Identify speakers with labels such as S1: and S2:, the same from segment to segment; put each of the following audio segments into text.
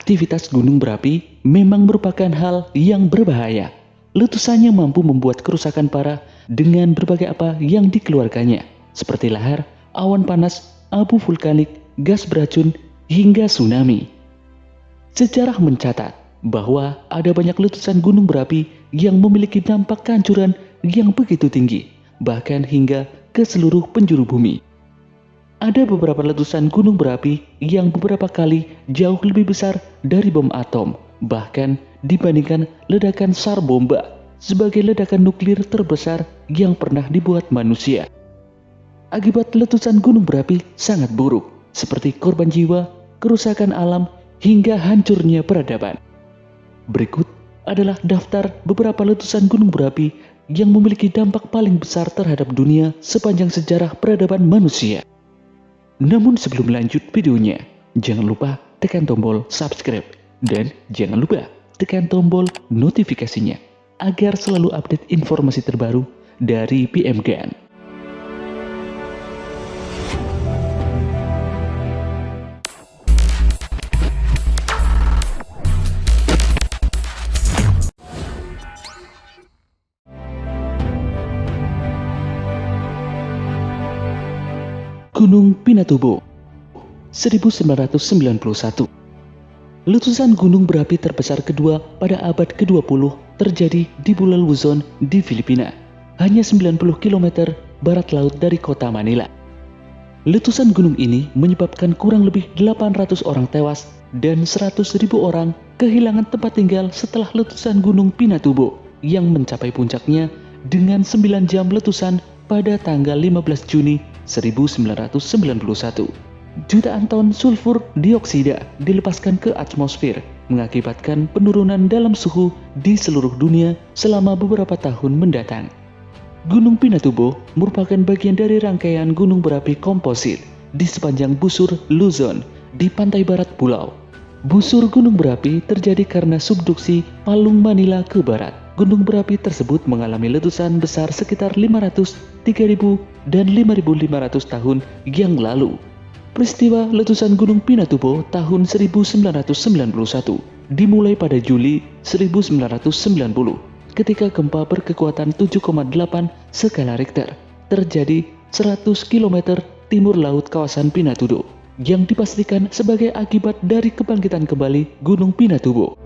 S1: Aktivitas gunung berapi memang merupakan hal yang berbahaya. Letusannya mampu membuat kerusakan parah dengan berbagai apa yang dikeluarkannya, seperti lahar, awan panas, abu vulkanik, gas beracun, hingga tsunami. Sejarah mencatat bahwa ada banyak letusan gunung berapi yang memiliki dampak kehancuran yang begitu tinggi, bahkan hingga ke seluruh penjuru bumi. Ada beberapa letusan gunung berapi yang beberapa kali jauh lebih besar dari bom atom, bahkan dibandingkan ledakan SAR bomba sebagai ledakan nuklir terbesar yang pernah dibuat manusia. Akibat letusan gunung berapi sangat buruk, seperti korban jiwa, kerusakan alam, hingga hancurnya peradaban. Berikut adalah daftar beberapa letusan gunung berapi yang memiliki dampak paling besar terhadap dunia sepanjang sejarah peradaban manusia. Namun sebelum lanjut videonya, jangan lupa tekan tombol subscribe dan jangan lupa tekan tombol notifikasinya agar selalu update informasi terbaru dari PMGAN. Gunung Pinatubo 1991. Letusan gunung berapi terbesar kedua pada abad ke-20 terjadi di Pulau Luzon di Filipina, hanya 90 km barat laut dari kota Manila. Letusan gunung ini menyebabkan kurang lebih 800 orang tewas dan 100.000 orang kehilangan tempat tinggal setelah letusan gunung Pinatubo yang mencapai puncaknya dengan 9 jam letusan pada tanggal 15 Juni 1991. Jutaan ton sulfur dioksida dilepaskan ke atmosfer, mengakibatkan penurunan dalam suhu di seluruh dunia selama beberapa tahun mendatang. Gunung Pinatubo merupakan bagian dari rangkaian gunung berapi komposit di sepanjang busur Luzon di pantai barat pulau. Busur gunung berapi terjadi karena subduksi palung Manila ke barat. Gunung berapi tersebut mengalami letusan besar sekitar 500, 3000, dan 5500 tahun yang lalu. Peristiwa letusan Gunung Pinatubo tahun 1991 dimulai pada Juli 1990 ketika gempa berkekuatan 7,8 skala Richter terjadi 100 km timur laut kawasan Pinatubo yang dipastikan sebagai akibat dari kebangkitan kembali Gunung Pinatubo.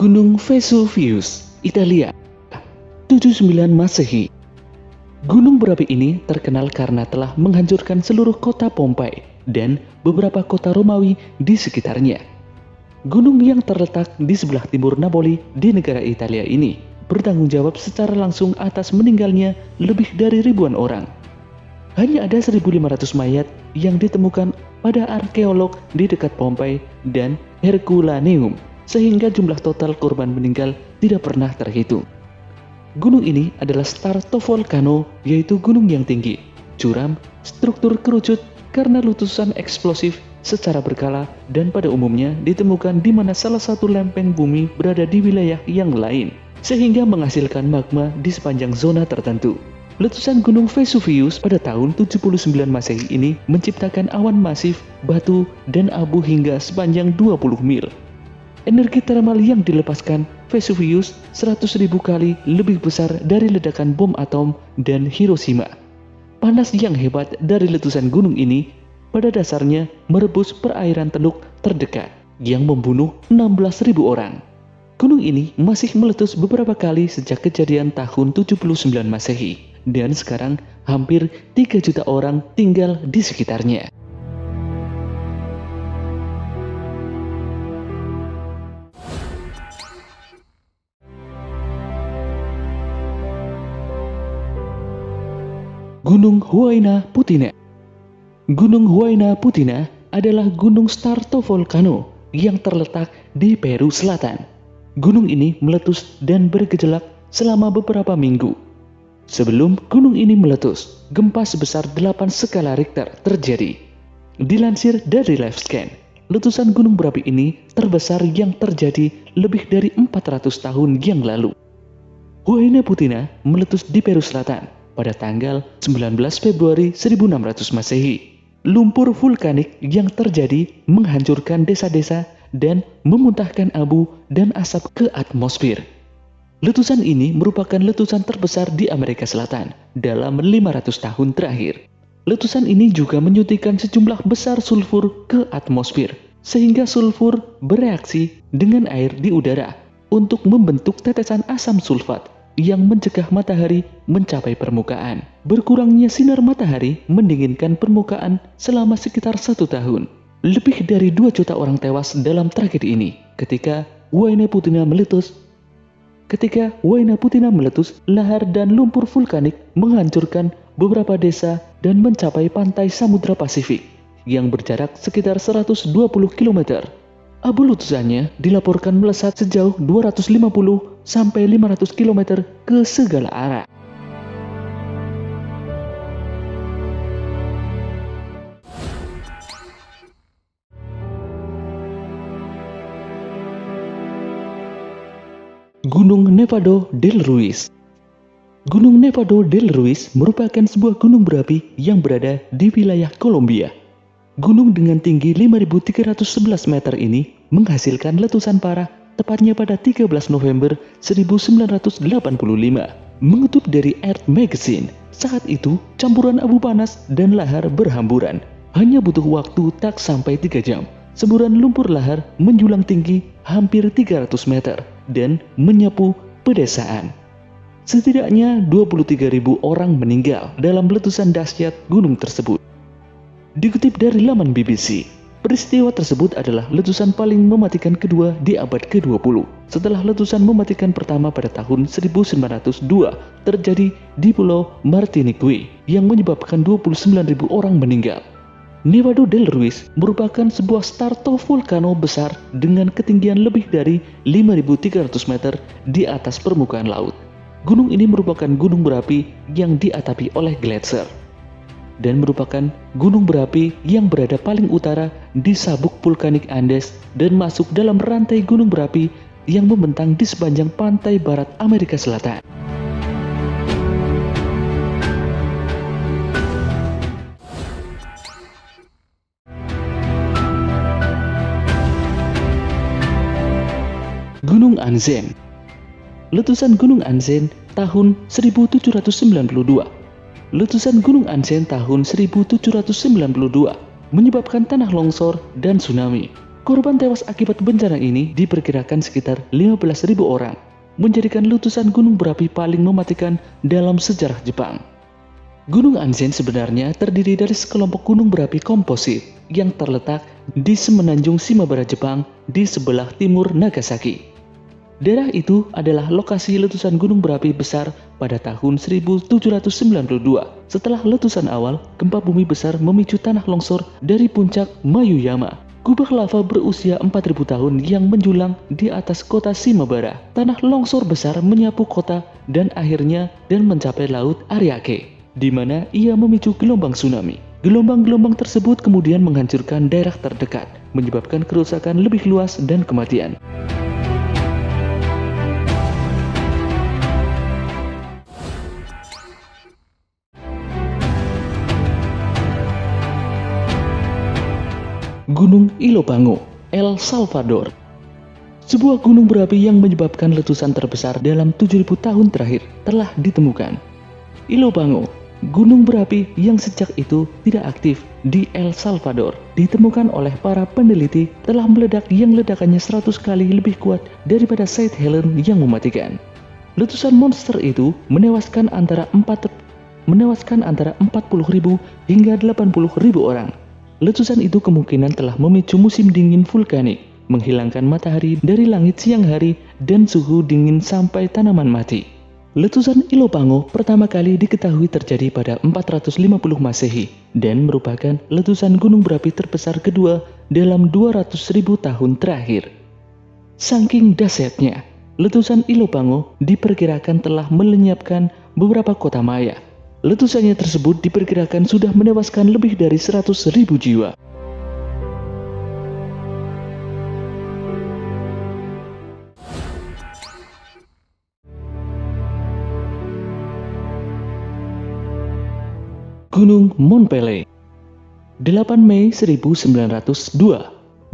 S1: Gunung Vesuvius, Italia, 79 Masehi. Gunung berapi ini terkenal karena telah menghancurkan seluruh kota Pompei dan beberapa kota Romawi di sekitarnya. Gunung yang terletak di sebelah timur Napoli di negara Italia ini bertanggung jawab secara langsung atas meninggalnya lebih dari ribuan orang. Hanya ada 1.500 mayat yang ditemukan pada arkeolog di dekat Pompei dan Herculaneum, sehingga jumlah total korban meninggal tidak pernah terhitung. Gunung ini adalah stratovolcano, yaitu gunung yang tinggi, curam, struktur kerucut karena letusan eksplosif secara berkala dan pada umumnya ditemukan di mana salah satu lempeng bumi berada di wilayah yang lain, sehingga menghasilkan magma di sepanjang zona tertentu. Letusan Gunung Vesuvius pada tahun 79 Masehi ini menciptakan awan masif, batu, dan abu hingga sepanjang 20 mil. Energi termal yang dilepaskan Vesuvius 100.000 kali lebih besar dari ledakan bom atom dan Hiroshima. Panas yang hebat dari letusan gunung ini pada dasarnya merebus perairan teluk terdekat yang membunuh 16.000 orang. Gunung ini masih meletus beberapa kali sejak kejadian tahun 79 Masehi dan sekarang hampir 3 juta orang tinggal di sekitarnya. Gunung Huayna Putih. Gunung Huayna Putih adalah gunung stratovolcano yang terletak di Peru Selatan. Gunung ini meletus dan bergejolak selama beberapa minggu. Sebelum gunung ini meletus, gempa sebesar 8 skala Richter terjadi. Dilansir dari LiveScan, letusan gunung berapi ini terbesar yang terjadi lebih dari 400 tahun yang lalu. Huayna Putina meletus di Peru Selatan pada tanggal 19 Februari 1600 Masehi. Lumpur vulkanik yang terjadi menghancurkan desa-desa dan memuntahkan abu dan asap ke atmosfer. Letusan ini merupakan letusan terbesar di Amerika Selatan dalam 500 tahun terakhir. Letusan ini juga menyuntikkan sejumlah besar sulfur ke atmosfer, sehingga sulfur bereaksi dengan air di udara untuk membentuk tetesan asam sulfat yang mencegah matahari mencapai permukaan. Berkurangnya sinar matahari mendinginkan permukaan selama sekitar 1 tahun. Lebih dari 2 juta orang tewas dalam tragedi ini ketika Huayna Putina meletus. Lahar dan lumpur vulkanik menghancurkan beberapa desa dan mencapai pantai Samudra Pasifik yang berjarak sekitar 120 km. Abu letusannya dilaporkan melesat sejauh 250 sampai 500 km ke segala arah. Gunung Nevado del Ruiz. Gunung Nevado del Ruiz merupakan sebuah gunung berapi yang berada di wilayah Kolombia. Gunung dengan tinggi 5.311 meter ini menghasilkan letusan parah tepatnya pada 13 November 1985. Mengutip dari Earth Magazine, saat itu campuran abu panas dan lahar berhamburan. Hanya butuh waktu tak sampai 3 jam. Semburan lumpur lahar menjulang tinggi hampir 300 meter dan menyapu pedesaan. Setidaknya 23.000 orang meninggal dalam letusan dahsyat gunung tersebut. Dikutip dari laman BBC, peristiwa tersebut adalah letusan paling mematikan kedua di abad ke-20 setelah letusan mematikan pertama pada tahun 1902 terjadi di Pulau Martinique yang menyebabkan 29.000 orang meninggal. Nevado del Ruiz merupakan sebuah stratovolcano besar dengan ketinggian lebih dari 5.300 meter di atas permukaan laut. Gunung ini merupakan gunung berapi yang diatapi oleh gletser dan merupakan gunung berapi yang berada paling utara di sabuk vulkanik Andes dan masuk dalam rantai gunung berapi yang membentang di sepanjang pantai barat Amerika Selatan. Gunung Anzen. Letusan Gunung Anzen tahun 1792. Letusan Gunung Anzen tahun 1792 menyebabkan tanah longsor dan tsunami. Korban tewas akibat bencana ini diperkirakan sekitar 15.000 orang, menjadikan letusan gunung berapi paling mematikan dalam sejarah Jepang. Gunung Anzen sebenarnya terdiri dari sekelompok gunung berapi komposit yang terletak di semenanjung Shimabara, Jepang di sebelah timur Nagasaki. Daerah itu adalah lokasi letusan gunung berapi besar pada tahun 1792. Setelah letusan awal, gempa bumi besar memicu tanah longsor dari puncak Mayuyama. Kubah lava berusia 4.000 tahun yang menjulang di atas kota Shimabara. Tanah longsor besar menyapu kota dan akhirnya mencapai laut Ariake, di mana ia memicu gelombang tsunami. Gelombang-gelombang tersebut kemudian menghancurkan daerah terdekat, menyebabkan kerusakan lebih luas dan kematian. Gunung Ilopango, El Salvador. Sebuah gunung berapi yang menyebabkan letusan terbesar dalam 7.000 tahun terakhir telah ditemukan. Ilopango, gunung berapi yang sejak itu tidak aktif di El Salvador, ditemukan oleh para peneliti telah meledak yang ledakannya 100 kali lebih kuat daripada St. Helens yang mematikan. Letusan monster itu menewaskan antara 40.000 hingga 80.000 orang. Letusan itu kemungkinan telah memicu musim dingin vulkanik, menghilangkan matahari dari langit siang hari dan suhu dingin sampai tanaman mati. Letusan Ilopango pertama kali diketahui terjadi pada 450 Masehi dan merupakan letusan gunung berapi terbesar kedua dalam 200.000 tahun terakhir. Saking dahsyatnya, letusan Ilopango diperkirakan telah melenyapkan beberapa kota Maya. Letusannya tersebut diperkirakan sudah menewaskan lebih dari 100.000 jiwa. Gunung Mont Pelée. 8 Mei 1902,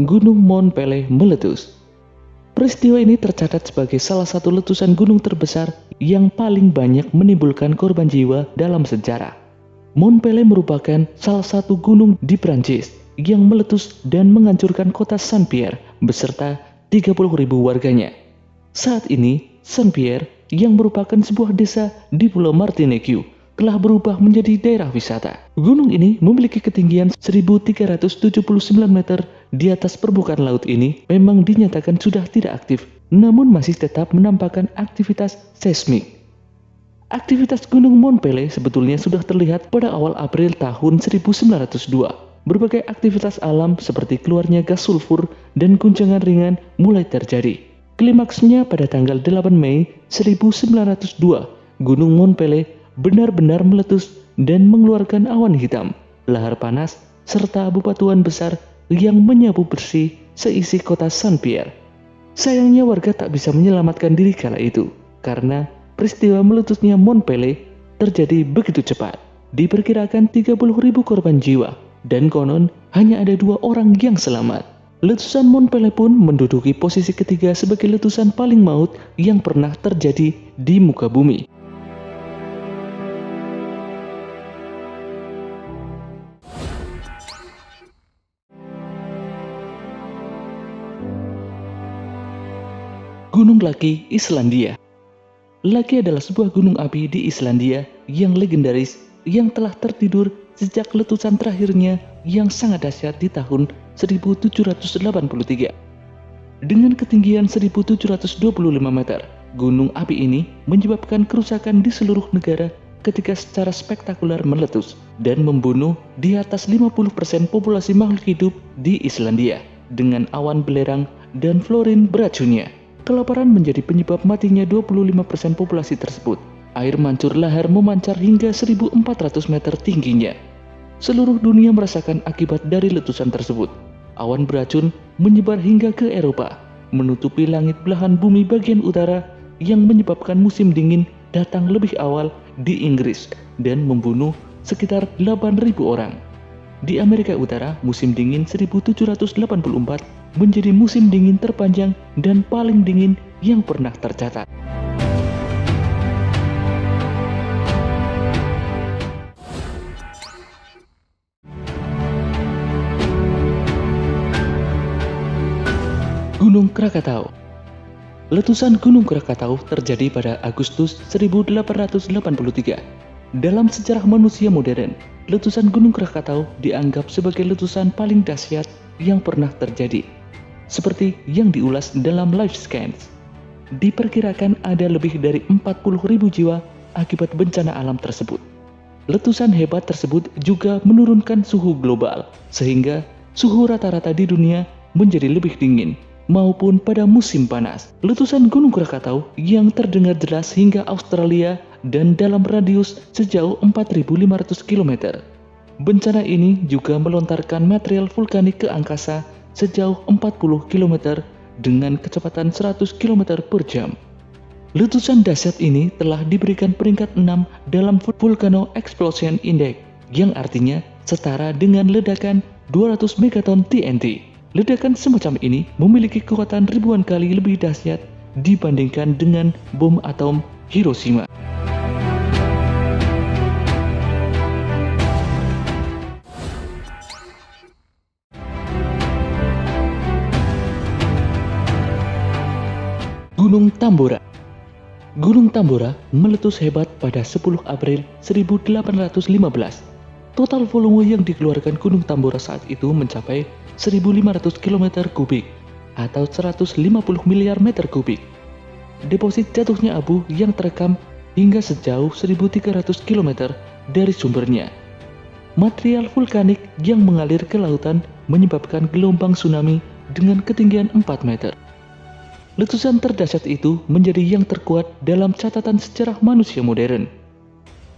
S1: Gunung Mont Pelée meletus. Peristiwa ini tercatat sebagai salah satu letusan gunung terbesar yang paling banyak menimbulkan korban jiwa dalam sejarah. Mont Pelée merupakan salah satu gunung di Prancis yang meletus dan menghancurkan kota Saint-Pierre beserta 30.000 warganya. Saat ini, Saint-Pierre yang merupakan sebuah desa di Pulau Martinique telah berubah menjadi daerah wisata. Gunung ini memiliki ketinggian 1379 meter di atas permukaan laut. Ini memang dinyatakan sudah tidak aktif, namun masih tetap menampakkan aktivitas seismik. Aktivitas Gunung Mont Pelée sebetulnya sudah terlihat pada awal April tahun 1902. Berbagai aktivitas alam seperti keluarnya gas sulfur dan guncangan ringan mulai terjadi. Klimaksnya pada tanggal 8 Mei 1902, Gunung Mont Pelée benar-benar meletus dan mengeluarkan awan hitam, lahar panas, serta bebatuan besar yang menyapu bersih seisi kota Saint-Pierre. Sayangnya warga tak bisa menyelamatkan diri kala itu, karena peristiwa meletusnya Mont Pelée terjadi begitu cepat. Diperkirakan 30.000 korban jiwa, dan konon hanya ada 2 orang yang selamat. Letusan Mont Pelée pun menduduki posisi ketiga sebagai letusan paling maut yang pernah terjadi di muka bumi. Gunung Laki, Islandia. Laki adalah sebuah gunung api di Islandia yang legendaris yang telah tertidur sejak letusan terakhirnya yang sangat dahsyat di tahun 1783. Dengan ketinggian 1725 meter, gunung api ini menyebabkan kerusakan di seluruh negara ketika secara spektakuler meletus dan membunuh di atas 50% populasi makhluk hidup di Islandia dengan awan belerang dan fluorin beracunnya. Kelaparan menjadi penyebab matinya 25% populasi tersebut. Air mancur lahar memancar hingga 1.400 meter tingginya. Seluruh dunia merasakan akibat dari letusan tersebut. Awan beracun menyebar hingga ke Eropa, menutupi langit belahan bumi bagian utara yang menyebabkan musim dingin datang lebih awal di Inggris dan membunuh sekitar 8.000 orang. Di Amerika Utara, musim dingin 1784 menjadi musim dingin terpanjang dan paling dingin yang pernah tercatat. Gunung Krakatau. Letusan Gunung Krakatau terjadi pada Agustus 1883. Dalam sejarah manusia modern, letusan Gunung Krakatau dianggap sebagai letusan paling dahsyat yang pernah terjadi. Seperti yang diulas dalam Life Scans, diperkirakan ada lebih dari 40.000 jiwa akibat bencana alam tersebut. Letusan hebat tersebut juga menurunkan suhu global, sehingga suhu rata-rata di dunia menjadi lebih dingin, maupun pada musim panas. Letusan Gunung Krakatau yang terdengar jelas hingga Australia dan dalam radius sejauh 4.500 km. Bencana ini juga melontarkan material vulkanik ke angkasa sejauh 40 km dengan kecepatan 100 km per jam. Letusan dahsyat ini telah diberikan peringkat 6 dalam Volcano Explosion Index, yang artinya setara dengan ledakan 200 megaton TNT. Ledakan semacam ini memiliki kekuatan ribuan kali lebih dahsyat dibandingkan dengan bom atom Hiroshima. Gunung Tambora. Gunung Tambora meletus hebat pada 10 April 1815. Total volume yang dikeluarkan Gunung Tambora saat itu mencapai 1.500 km kubik atau 150 miliar meter kubik. Deposit jatuhnya abu yang terekam hingga sejauh 1.300 km dari sumbernya. Material vulkanik yang mengalir ke lautan menyebabkan gelombang tsunami dengan ketinggian 4 meter. Letusan terdahsyat itu menjadi yang terkuat dalam catatan sejarah manusia modern.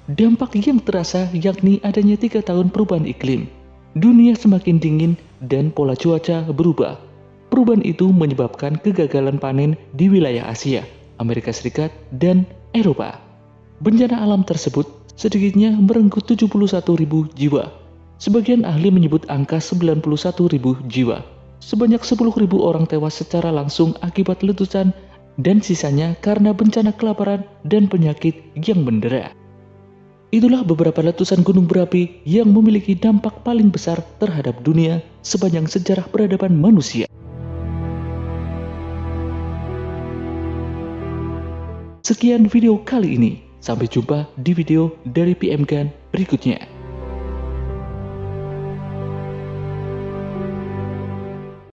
S1: Dampak yang terasa yakni adanya 3 tahun perubahan iklim. Dunia semakin dingin dan pola cuaca berubah. Perubahan itu menyebabkan kegagalan panen di wilayah Asia, Amerika Serikat, dan Eropa. Bencana alam tersebut sedikitnya merenggut 71.000 jiwa. Sebagian ahli menyebut angka 91.000 jiwa. Sebanyak 10.000 orang tewas secara langsung akibat letusan dan sisanya karena bencana kelaparan dan penyakit yang mendera. Itulah beberapa letusan gunung berapi yang memiliki dampak paling besar terhadap dunia sepanjang sejarah peradaban manusia. Sekian video kali ini. Sampai jumpa di video dari PM Gun berikutnya.